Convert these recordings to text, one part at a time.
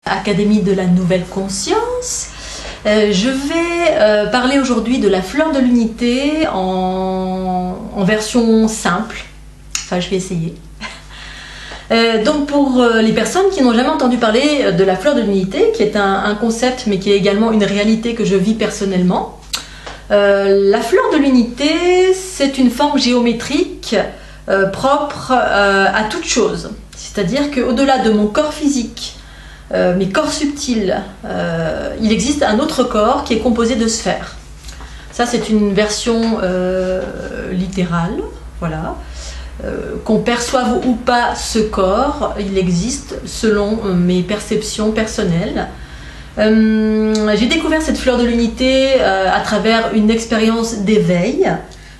Académie de la Nouvelle Conscience. Je vais parler aujourd'hui de la fleur de l'unité en version simple. Enfin, je vais essayer. Donc pour les personnes qui n'ont jamais entendu parler de la fleur de l'unité, qui est un concept mais qui est également une réalité que je vis personnellement, la fleur de l'unité, c'est une forme géométrique propre à toute chose. C'est-à-dire qu'au-delà de mon corps physique, mes corps subtils, il existe un autre corps qui est composé de sphères. Ça, c'est une version littérale, voilà. Qu'on perçoive ou pas ce corps, il existe selon mes perceptions personnelles. J'ai découvert cette fleur de l'unité à travers une expérience d'éveil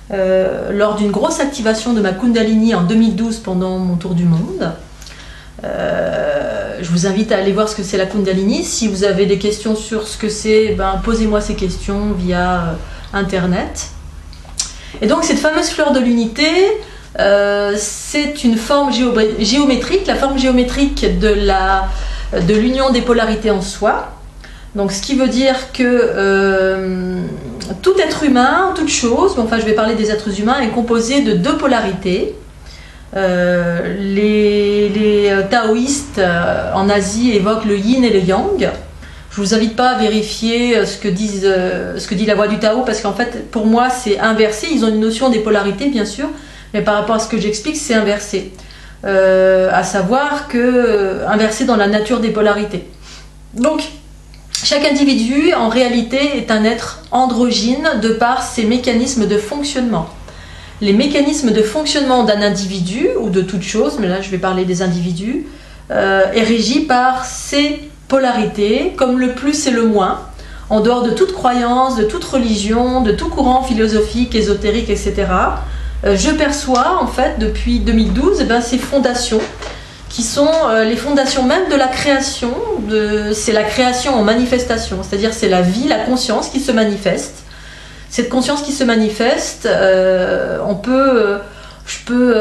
lors d'une grosse activation de ma Kundalini en 2012 pendant mon tour du monde. Je vous invite à aller voir ce que c'est la Kundalini. Si vous avez des questions sur ce que c'est, posez-moi ces questions via Internet. Et donc cette fameuse fleur de l'unité, c'est une forme géométrique, la forme géométrique de l'union des polarités en soi. Donc ce qui veut dire que tout être humain, toute chose, enfin je vais parler des êtres humains, est composé de deux polarités. Les taoïstes en Asie évoquent le yin et le yang. Je vous invite pas à vérifier ce que dit la voie du Tao, parce qu'en fait pour moi c'est inversé. Ils ont une notion des polarités bien sûr, mais par rapport à ce que j'explique c'est inversé, à savoir que inversé dans la nature des polarités. Donc chaque individu en réalité est un être androgyne de par ses mécanismes de fonctionnement. Les mécanismes de fonctionnement d'un individu ou de toute chose, mais là je vais parler des individus, est régi par ces polarités, comme le plus et le moins, en dehors de toute croyance, de toute religion, de tout courant philosophique, ésotérique, etc. Je perçois en fait depuis 2012 ces fondations qui sont les fondations même de la création, c'est la création en manifestation, c'est-à-dire c'est la vie, la conscience qui se manifeste. Cette conscience qui se manifeste, je peux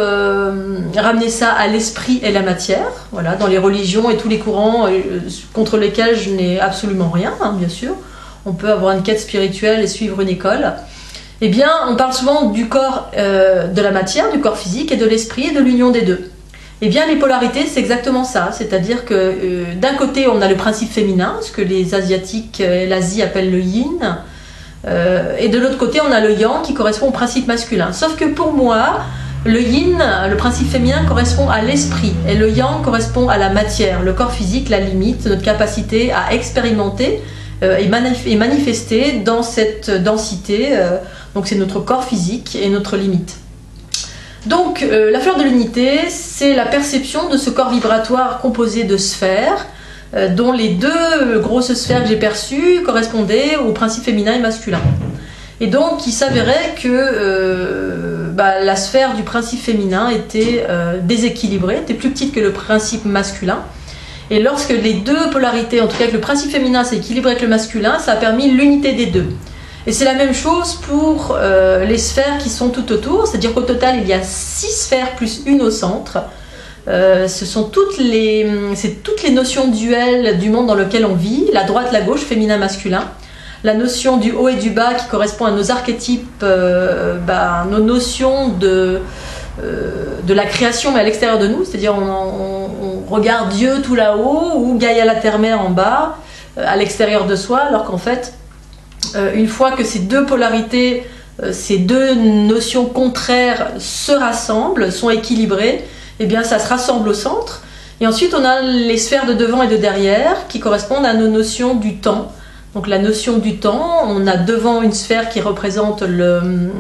ramener ça à l'esprit et la matière, voilà, dans les religions et tous les courants contre lesquels je n'ai absolument rien, bien sûr. On peut avoir une quête spirituelle et suivre une école. Eh bien, on parle souvent du corps de la matière, du corps physique et de l'esprit et de l'union des deux. Eh bien, les polarités, c'est exactement ça. C'est-à-dire que d'un côté, on a le principe féminin, ce que les Asiatiques et l'Asie appellent le yin. Et de l'autre côté, on a le yang qui correspond au principe masculin. Sauf que pour moi, le yin, le principe féminin, correspond à l'esprit. Et le yang correspond à la matière, le corps physique, la limite, notre capacité à expérimenter et manifester dans cette densité. Donc c'est notre corps physique et notre limite. Donc la fleur de l'unité, c'est la perception de ce corps vibratoire composé de sphères, dont les deux grosses sphères que j'ai perçues correspondaient au principe féminin et masculin. Et donc il s'avérait que la sphère du principe féminin était déséquilibrée, était plus petite que le principe masculin. Et lorsque les deux polarités, en tout cas que le principe féminin s'est équilibré avec le masculin, ça a permis l'unité des deux. Et c'est la même chose pour les sphères qui sont tout autour, c'est-à-dire qu'au total il y a 6 sphères plus une au centre. Ce sont toutes les notions duelles du monde dans lequel on vit, la droite, la gauche, féminin, masculin, la notion du haut et du bas qui correspond à nos archétypes, nos notions de la création mais à l'extérieur de nous, c'est-à-dire on regarde Dieu tout là-haut ou Gaïa la terre-mère en bas, à l'extérieur de soi, alors qu'en fait, une fois que ces deux polarités, ces deux notions contraires se rassemblent, sont équilibrées, eh bien ça se rassemble au centre. Et ensuite on a les sphères de devant et de derrière qui correspondent à nos notions du temps. Donc la notion du temps, on a devant une sphère qui représente le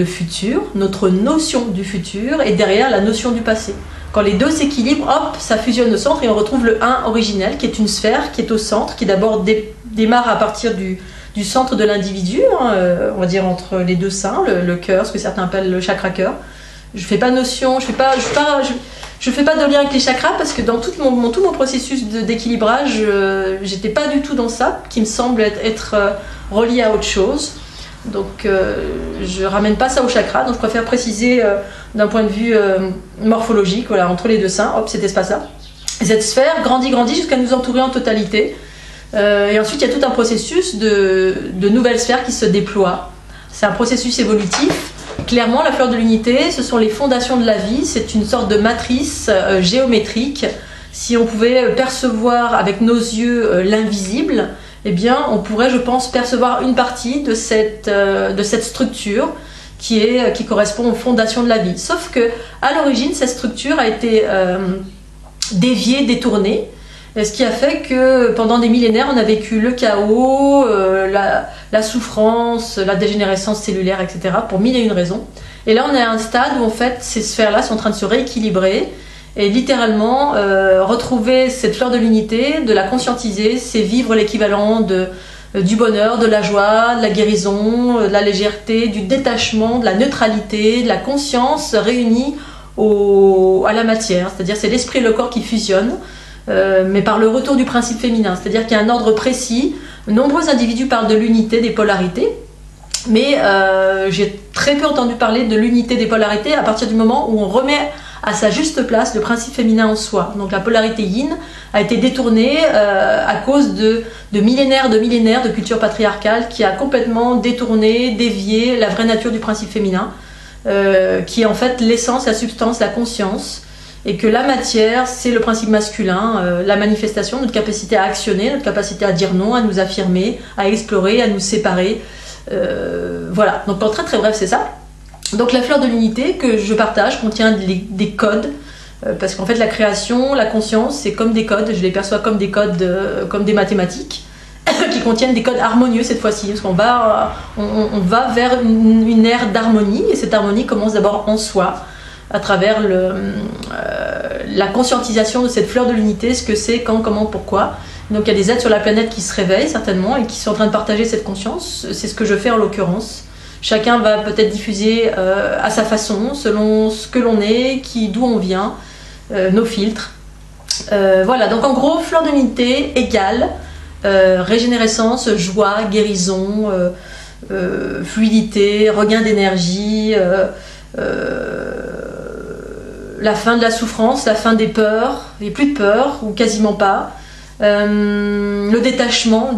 futur, notre notion du futur, et derrière la notion du passé. Quand les deux s'équilibrent, hop, ça fusionne au centre et on retrouve le 1 originel qui est une sphère qui est au centre, qui d'abord démarre à partir du centre de l'individu, on va dire entre les deux seins, le cœur, ce que certains appellent le chakra cœur. Je fais pas notion, je fais pas de lien avec les chakras parce que dans tout mon processus d'équilibrage, j'étais pas du tout dans ça, qui me semble être relié à autre chose. Donc je ramène pas ça au chakra, donc je préfère préciser d'un point de vue morphologique, voilà, entre les deux seins, hop, cet espace-là. Et cette sphère grandit jusqu'à nous entourer en totalité. Et ensuite, il y a tout un processus de nouvelles sphères qui se déploient. C'est un processus évolutif. Clairement, la fleur de l'unité, ce sont les fondations de la vie. C'est une sorte de matrice géométrique. Si on pouvait percevoir avec nos yeux l'invisible, eh bien, on pourrait, je pense, percevoir une partie de cette structure qui correspond aux fondations de la vie. Sauf que, à l'origine, cette structure a été déviée, détournée, ce qui a fait que pendant des millénaires, on a vécu le chaos, la souffrance, la dégénérescence cellulaire, etc., pour mille et une raisons. Et là, on est à un stade où, en fait, ces sphères-là sont en train de se rééquilibrer. Et littéralement, retrouver cette fleur de l'unité, de la conscientiser, c'est vivre l'équivalent du bonheur, de la joie, de la guérison, de la légèreté, du détachement, de la neutralité, de la conscience réunie à la matière. C'est-à-dire c'est l'esprit et le corps qui fusionnent, mais par le retour du principe féminin. C'est-à-dire qu'il y a un ordre précis. Nombreux individus parlent de l'unité des polarités, mais j'ai très peu entendu parler de l'unité des polarités à partir du moment où on remet à sa juste place le principe féminin en soi. Donc la polarité yin a été détournée à cause de millénaires de culture patriarcale qui a complètement détourné, dévié la vraie nature du principe féminin, qui est en fait l'essence, la substance, la conscience, et que la matière, c'est le principe masculin, la manifestation, notre capacité à actionner, notre capacité à dire non, à nous affirmer, à explorer, à nous séparer. Voilà, donc en très très bref, c'est ça. Donc la fleur de l'unité que je partage contient des codes, parce qu'en fait la création, la conscience, c'est comme des codes, je les perçois comme des codes, comme des mathématiques, qui contiennent des codes harmonieux cette fois-ci, parce qu'on va, on va vers une ère d'harmonie, et cette harmonie commence d'abord en soi, à travers la conscientisation de cette fleur de l'unité, ce que c'est, quand, comment, pourquoi. Donc il y a des êtres sur la planète qui se réveillent certainement, et qui sont en train de partager cette conscience, c'est ce que je fais en l'occurrence. Chacun va peut-être diffuser à sa façon, selon ce que l'on est, d'où on vient, nos filtres. Voilà, donc en gros, fleur de l'unité égale régénérescence, joie, guérison, fluidité, regain d'énergie, la fin de la souffrance, la fin des peurs, il n'y a plus de peur, ou quasiment pas, le détachement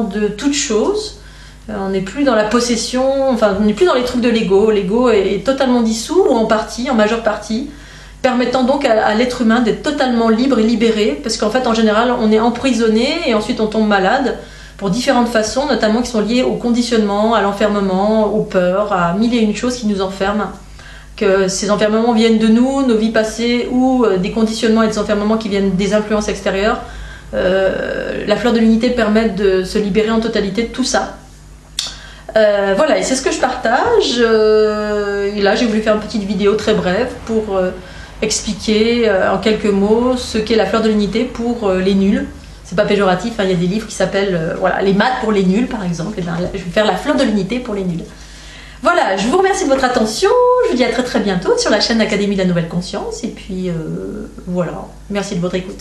de toute chose. On n'est plus dans la possession, enfin on n'est plus dans les trucs de l'ego. L'ego est totalement dissous, ou en partie, en majeure partie, permettant donc à l'être humain d'être totalement libre et libéré, parce qu'en fait en général on est emprisonné et ensuite on tombe malade pour différentes façons, notamment qui sont liées au conditionnement, à l'enfermement, aux peurs, à mille et une choses qui nous enferment. Que ces enfermements viennent de nous, nos vies passées, ou des conditionnements et des enfermements qui viennent des influences extérieures. La fleur de l'unité permet de se libérer en totalité de tout ça. Voilà, et c'est ce que je partage. Et là, j'ai voulu faire une petite vidéo très brève pour expliquer en quelques mots ce qu'est la fleur de l'unité pour les nuls. C'est pas péjoratif, hein, il y a des livres qui s'appellent voilà, les maths pour les nuls, par exemple. Et bien, là, je vais faire la fleur de l'unité pour les nuls. Voilà, je vous remercie de votre attention. Je vous dis à très très bientôt sur la chaîne Académie de la Nouvelle Conscience. Et puis voilà, merci de votre écoute.